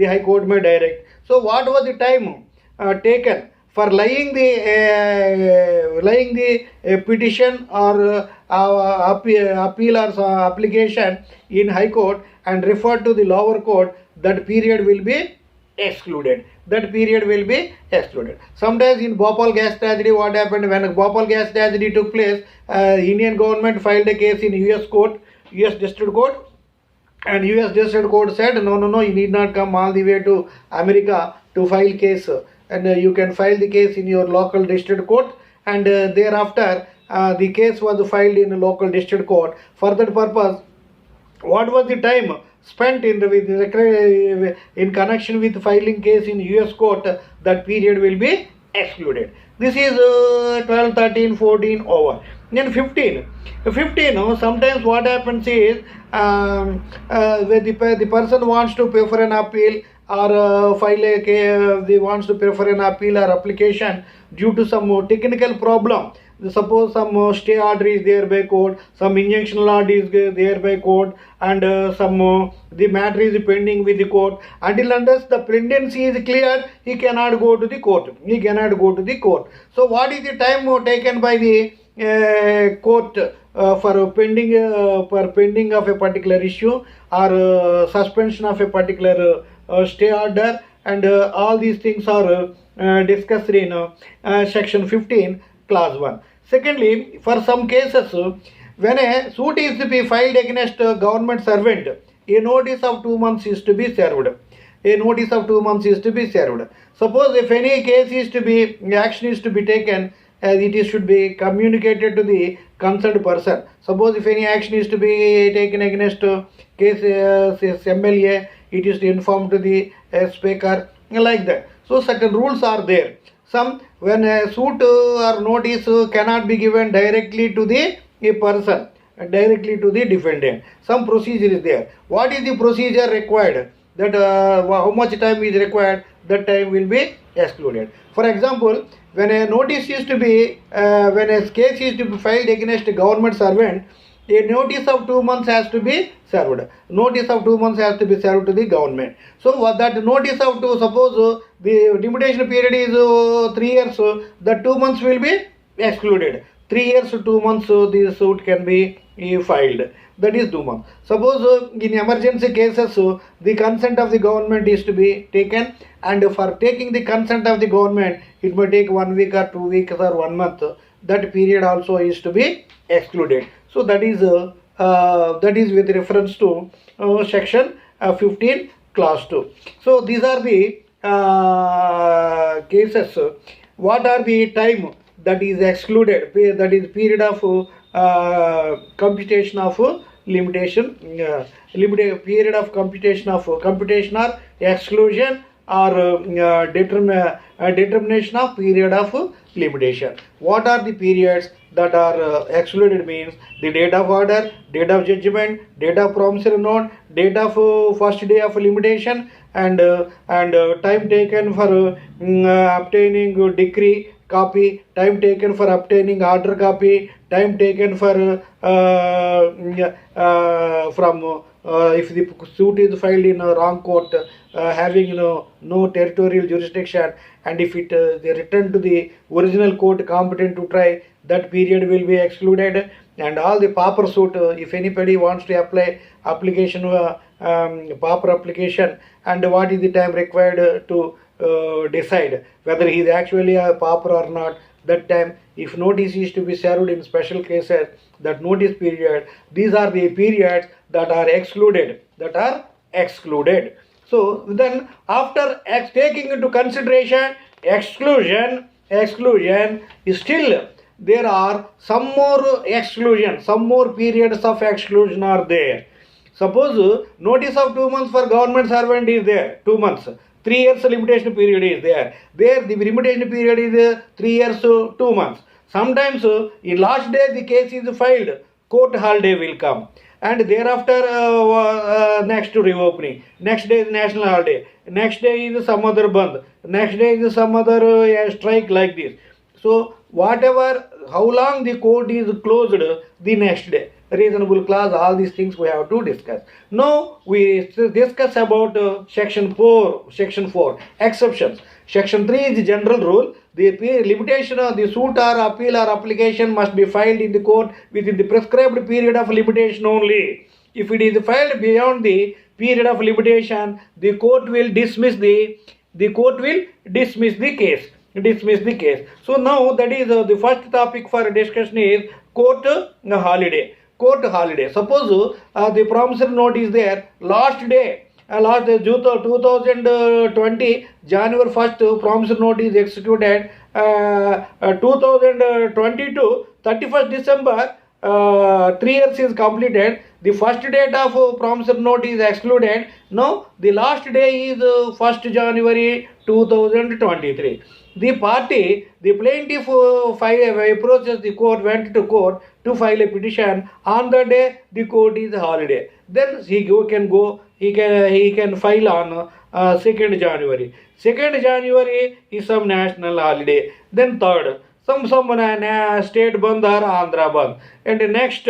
High Court may direct. So what was the time taken for laying the petition or appeal or application in High Court and referred to the lower court, that period will be excluded. Sometimes in Bhopal gas tragedy, what happened when Bhopal gas tragedy took place, Indian government filed a case in US District Court, and US District Court said, no, you need not come all the way to America to file case, and you can file the case in your local district court, and thereafter the case was filed in a local district court. For that purpose, what was the time spent in connection with filing case in US court, that period will be excluded. This is 12, 13, 14 over. Then 15, sometimes what happens is when the person wants to pay for an appeal or file a case, they wants to pay for an appeal or application due to some technical problem. Suppose some stay order is there by court, some injunction order is there by court, and the matter is pending with the court. Until unless the pendency is cleared, he cannot go to the court. So what is the time taken by the court for pending of a particular issue or suspension of a particular stay order, and all these things are discussed in section 15 clause 1. Secondly, for some cases, when a suit is to be filed against a government servant, a notice of 2 months is to be served. Suppose if any action is to be taken, it should be communicated to the concerned person. Suppose if any action is to be taken against case MLA, it is informed to the speaker, like that. So certain rules are there. Some, when a suit or notice cannot be given directly to the person, directly to the defendant, some procedure is there. What is the procedure required? That how much time is required, that time will be excluded. For example, when a notice is to be, when a case is to be filed against a government servant, a notice of 2 months has to be served. To the government. So that notice of suppose the limitation period is 3 years, the 2 months will be excluded. 3 years to 2 months, the suit can be filed. That is 2 months. Suppose in emergency cases, the consent of the government is to be taken, and for taking the consent of the government, it may take 1 week or 2 weeks or 1 month. That period also is to be excluded. So that is with reference to section 15 clause 2. So these are the cases. What are the time that is excluded? That is period of computation of limitation, period of computation or exclusion, or determination of period of limitation. What are the periods that are excluded? Means the date of order, date of judgment, date of promissory note, date of first day of limitation, and time taken for obtaining decree copy, time taken for obtaining order copy, time taken for from if the suit is filed in a wrong court, having no territorial jurisdiction, and if it they return to the original court competent to try, that period will be excluded. And all the pauper suit, if anybody wants to apply application pauper application, and what is the time required to decide whether he is actually a pauper or not, that time, if notice is to be served in special cases, that notice period, these are the periods that are excluded, So then after taking into consideration exclusion is still there are some more exclusion, some more periods of exclusion are there. Suppose notice of 2 months for government servant is there, 2 months. 3 years limitation period is there. There the limitation period is 3 years, 2 months. Sometimes in last day the case is filed, court holiday will come. And thereafter next to reopening. Next day is national holiday. Next day is some other bandh. Next day is some other strike like this. So whatever, how long the court is closed, the next day. Reasonable clause, all these things we have to discuss. Now we discuss about section 4, exceptions. Section 3 is the general rule. The limitation of the suit or appeal or application must be filed in the court within the prescribed period of limitation only. If it is filed beyond the period of limitation, the court will dismiss the case. So now that is the first topic for discussion is court holiday. Suppose the promissory note is there, last day, last 2020 January 1st promissory note is executed, 2022 31st December 3 years is completed. The first date of promissory note is excluded. Now the last day is 1st January 2023. The plaintiff approaches the court, went to court to file a petition. On the day the court is holiday. Then he can file on 2nd January. 2nd January is some national holiday. Then 3rd, some state bandh or Andhra bandh. And next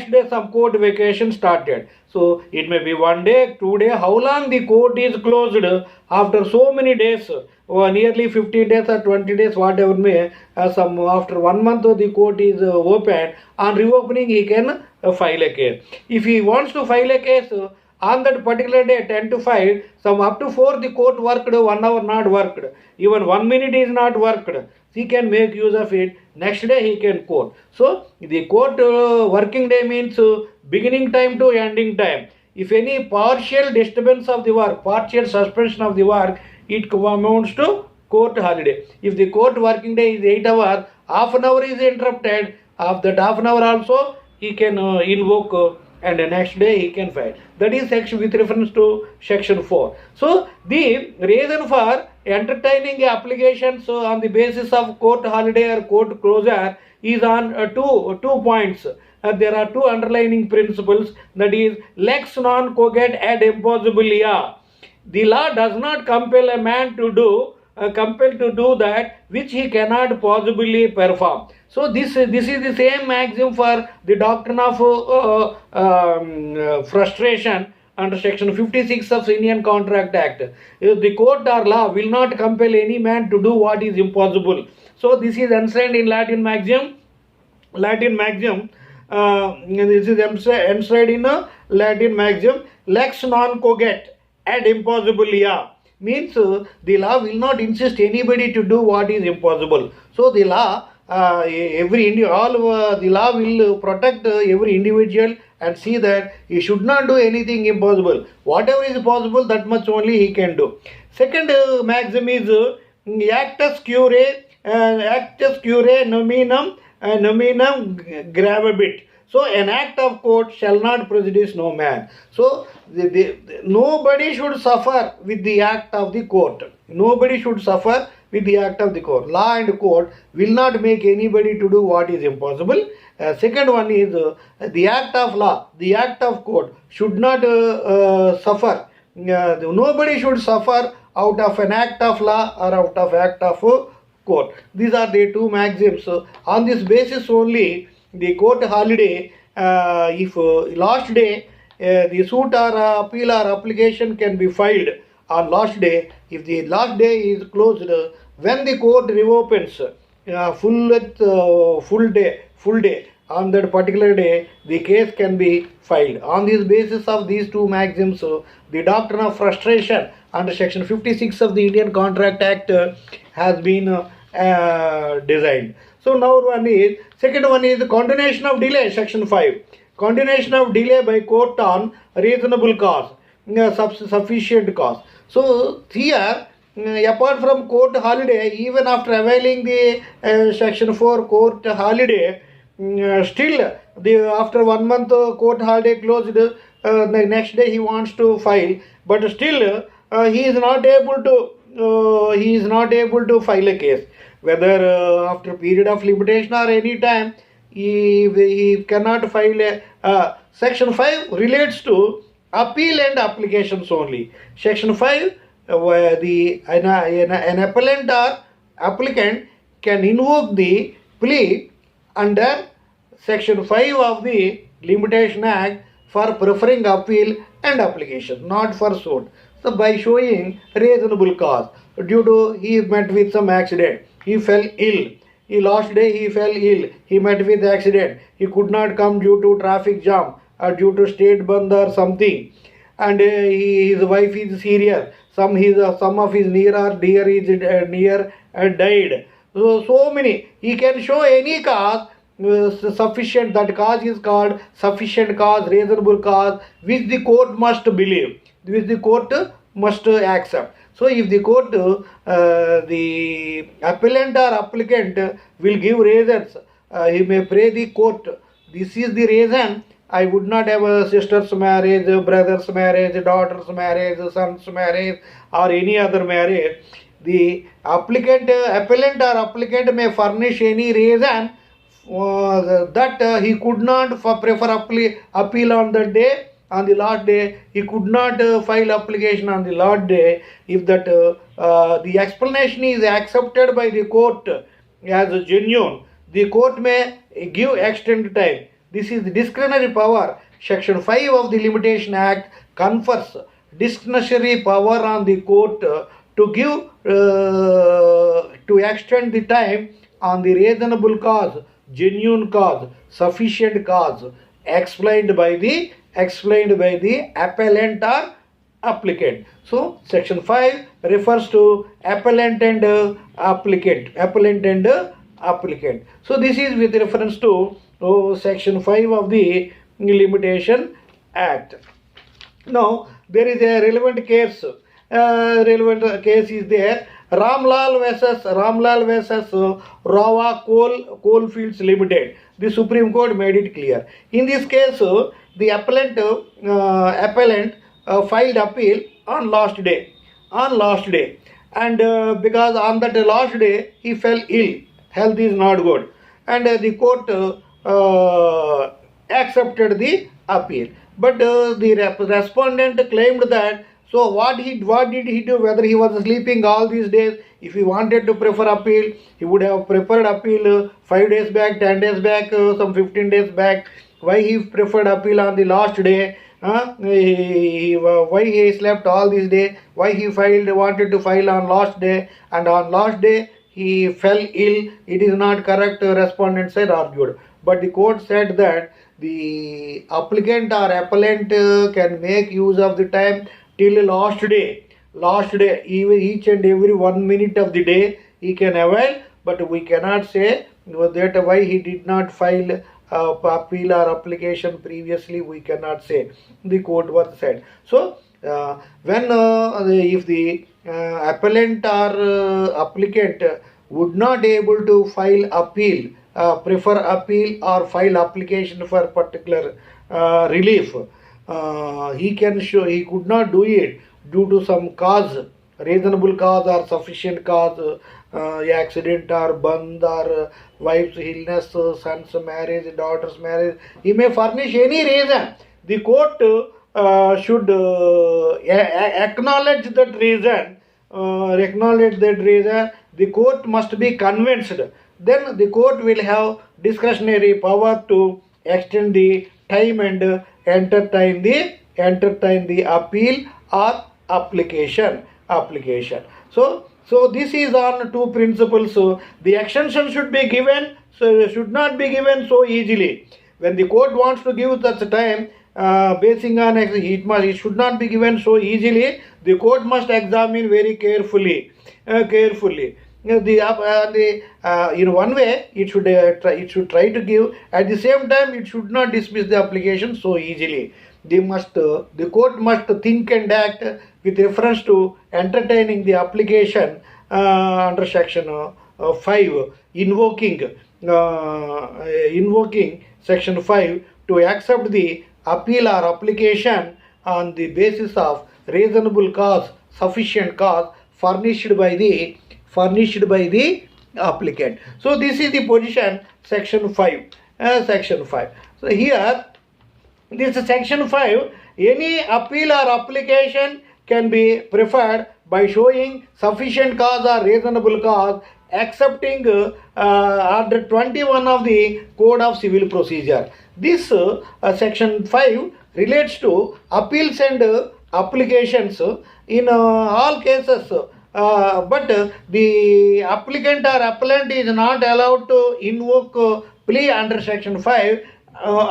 day some court vacation started. So it may be 1 day, 2 days, how long the court is closed after so many days, nearly 15 days or 20 days, whatever may, after 1 month the court is open. On reopening he can file a case. If he wants to file a case on that particular day 10 to 5, some up to 4 the court worked, 1 hour not worked, even 1 minute is not worked, he can make use of it. Next day he can court. So the court working day means beginning time to ending time. If any partial disturbance of the work, partial suspension of the work, it amounts to court holiday. If the court working day is 8 hours, half an hour is interrupted, of that half an hour also he can invoke and the next day he can file. That is section with reference to section 4. So the reason for entertaining applications on the basis of court holiday or court closure is on two points. There are two underlining principles, that is lex non coget ad impossibilia. The law does not compel a man to do that which he cannot possibly perform. So this is the same maxim for the doctrine of frustration under section 56 of Indian Contract Act. The court or law will not compel any man to do what is impossible. So this is enshrined in Latin maxim. This is enshrined in a Latin maxim. Lex non coget ad impossibilia means the law will not insist anybody to do what is impossible. So the law, the law will protect every individual and see that he should not do anything impossible. Whatever is possible, that much only he can do. Second maxim is actus curiae nominum gravabit. So an act of court shall not prejudice no man. So nobody should suffer with the act of the court. Nobody should suffer with the act of the court. Law and court will not make anybody to do what is impossible. Second one is the act of law, the act of court should not suffer. Nobody should suffer out of an act of law or out of act of court. These are the two maxims. On this basis only, the court holiday, if last day, the suit or appeal or application can be filed on last day. If the last day is closed, when the court reopens, full day, on that particular day, the case can be filed. On this basis of these two maxims, the doctrine of frustration under section 56 of the Indian Contract Act has been designed. So now second one is the continuation of delay, section 5. Continuation of delay by court on reasonable cause, sufficient cause. So here, apart from court holiday, even after availing the section 4 court holiday, still after 1 month court holiday closed, the next day he wants to file, but still he is not able to file a case, whether after period of limitation or any time he cannot file section 5 relates to appeal and applications only. Section 5, an appellant or applicant can invoke the plea under section 5 of the Limitation Act for preferring appeal and application, not for suit. So by showing reasonable cause, due to he met with some accident, he fell ill. Last day he fell ill, he met with accident, he could not come due to traffic jam or due to state band or something, and his wife is serious, some of his near or dear is near died. So many, he can show any cause sufficient, that cause is called sufficient cause, reasonable cause, which the court must believe, which the court must accept. So if the court, the appellant or applicant will give reasons, he may pray the court, this is the reason I would not have a sister's marriage, brother's marriage, daughter's marriage, son's marriage, or any other marriage. The appellant or applicant may furnish any reason that he could not prefer appeal on that day. On the last day, he could not file application on the last day. If that the explanation is accepted by the court as genuine, the court may give extended time. This is the discretionary power. Section 5 of the Limitation Act confers discretionary power on the court to give to extend the time on the reasonable cause, genuine cause, sufficient cause, explained by the appellant or applicant. So section 5 refers to appellant and applicant. So this is with reference to section 5 of the Limitation Act. Now there is a relevant case. Is there. Ramlal versus Rawa Coalfields Limited. The Supreme Court made it clear. In this case, the appellant filed appeal on last day, and because on that last day he fell ill, health is not good, and the court accepted the appeal. But the respondent claimed that, so what did he do? Whether he was sleeping all these days? If he wanted to prefer appeal, he would have preferred appeal 5 days back, 10 days back, some 15 days back. Why he preferred appeal on the last day? Why he slept all these days? Why he wanted to file on last day, and on last day he fell ill? It is not correct, respondent said, argued. But the court said that the applicant or appellant can make use of the time till last day, even each and every 1 minute of the day he can avail, but we cannot say that why he did not file appeal or application previously, we cannot say. The court was said. So if the appellant or applicant would not able to file appeal, prefer appeal or file application for particular relief, he could not do it due to some cause, reasonable cause or sufficient cause, accident or band or wife's illness, son's marriage, daughter's marriage. He may furnish any reason. The court should acknowledge that reason. the court must be convinced. Then the court will have discretionary power to extend the time and entertain the appeal or application. So this is on two principles. So the extension should be given, so should not be given so easily. When the court wants to give such time, basing on it should not be given so easily. The court must examine very carefully. In one way it should try to give. At the same time, it should not dismiss the application so easily. The court must think and act with reference to entertaining the application under section 5, invoking section 5 to accept the appeal or application on the basis of reasonable cause, sufficient cause furnished by the applicant. So this is the position, section 5. So here, this is section 5. Any appeal or application can be preferred by showing sufficient cause or reasonable cause, accepting Article 21 of the Code of Civil Procedure. This section 5 relates to appeals and applications in all cases. But the applicant or appellant is not allowed to invoke plea under section 5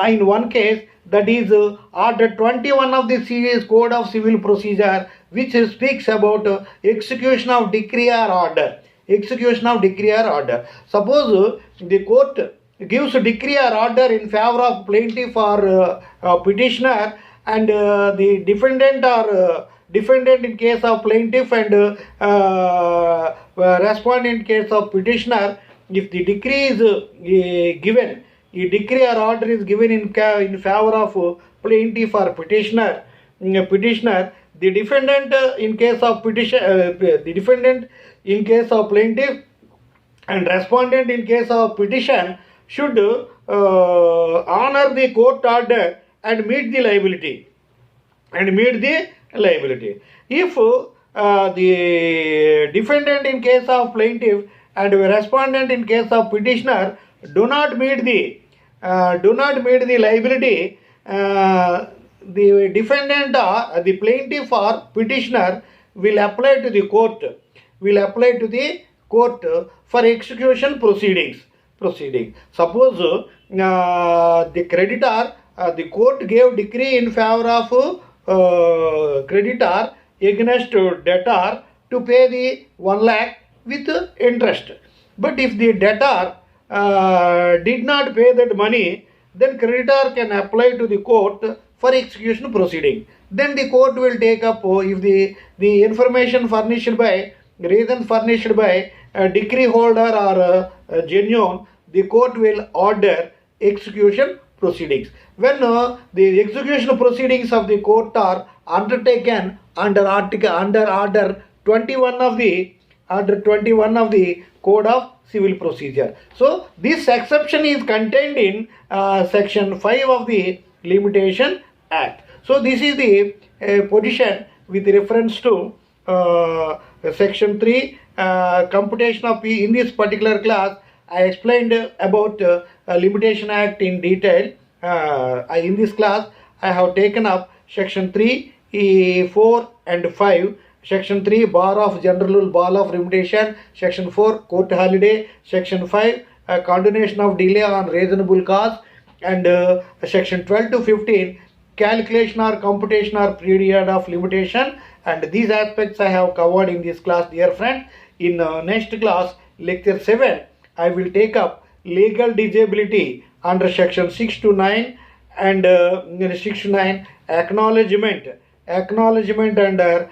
in one case, that is Article 21 of the series Code of Civil Procedure, which speaks about execution of decree or order. Suppose the court gives decree or order in favor of plaintiff or petitioner, and the defendant in case of plaintiff and respondent in case of petitioner. If the decree is given, a decree or order is given in favor of plaintiff or petitioner, the defendant in case of plaintiff and respondent in case of petition should honor the court order and meet the liability. If the defendant in case of plaintiff and respondent in case of petitioner do not meet the liability, the defendant or the plaintiff or petitioner will apply to the court for execution proceedings. Suppose the creditor, the court gave decree in favor of creditor against debtor to pay the 1 lakh with interest. But if the debtor did not pay that money, then creditor can apply to the court for execution proceeding. Then the court will take up, if the information furnished by, reason furnished by a decree holder or genuine, the court will order execution proceedings. When the execution proceedings of the court are undertaken under Order 21 of the Code of Civil Procedure. So this exception is contained in section 5 of the Limitation Act. So this is the position with reference to section 3, computation of P. In this particular class, I explained about Limitation Act in detail. In this class, I have taken up section 3, 4 and 5. Section 3, bar of general rule, bar of limitation. Section 4, court holiday. Section 5, condonation of delay on reasonable cause. And section 12 to 15, calculation or computation or period of limitation. And these aspects I have covered in this class, dear friends. In next class, lecture 7, I will take up legal disability under section 6 to 9 and 6 to 9, acknowledgement under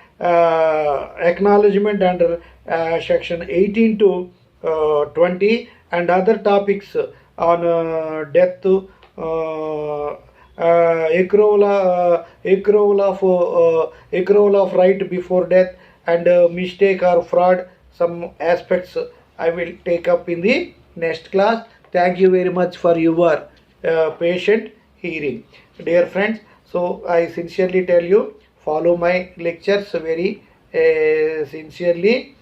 section 18 to 20, and other topics on death, accrual of right before death, and mistake or fraud. Some aspects I will take up in the next class. Thank you very much for your patient hearing, dear friends. So I sincerely tell you, follow my lectures very sincerely.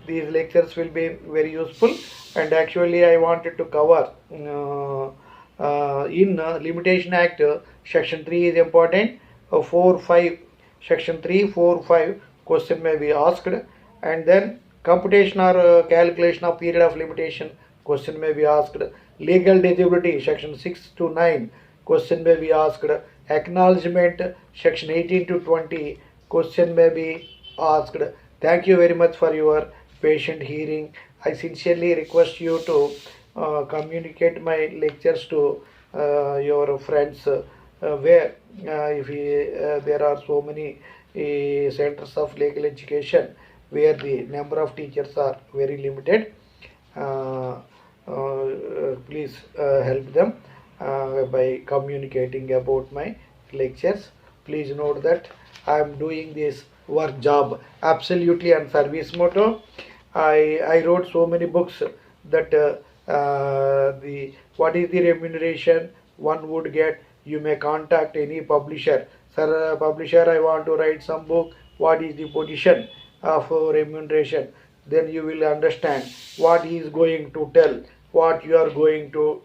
these lectures will be very useful. And actually I wanted to cover in Limitation Act, Section 3 is important. 4, 5, Section 3, 4, 5 question may be asked, and then computation or calculation of period of limitation question may be asked. Legal disability, Section 6 to 9 question may be asked. Acknowledgement, Section 18 to 20 question may be asked. Thank you very much for your patient hearing. I sincerely request you to communicate my lectures to your friends, where there are so many centers of legal education where the number of teachers are very limited. Please help them by communicating about my lectures. Please note that I am doing this work job absolutely on service motto. I wrote so many books that the what is the remuneration one would get. You may contact any publisher. Sir, publisher, I want to write some book. What is the position of remuneration? Then you will understand what he is going to tell, what you are going to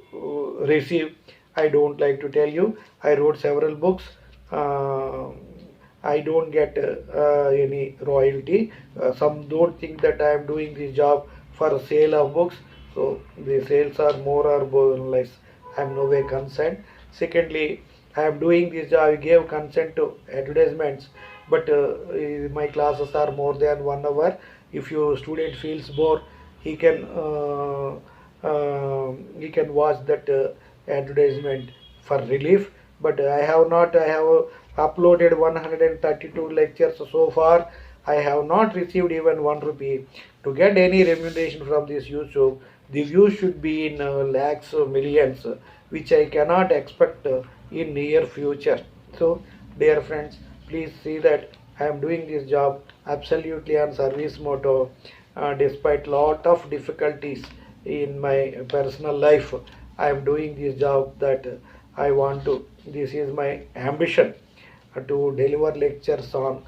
receive. I don't like to tell you. I wrote several books. I don't get any royalty. Some don't think that I am doing this job for sale of books. So the sales are more or less. I am no way concerned. Secondly, I am doing this job. I gave consent to advertisements, but my classes are more than 1 hour. If your student feels bored, he can watch that advertisement for relief. But I have not. I have uploaded 132 lectures so far. I have not received even 1 rupee. To get any remuneration from this YouTube, the views should be in lakhs or millions, which I cannot expect in near future. So, dear friends, please see that I am doing this job absolutely on service motto, despite lot of difficulties in my personal life. I am doing this job that I want to. This is my ambition to deliver lectures on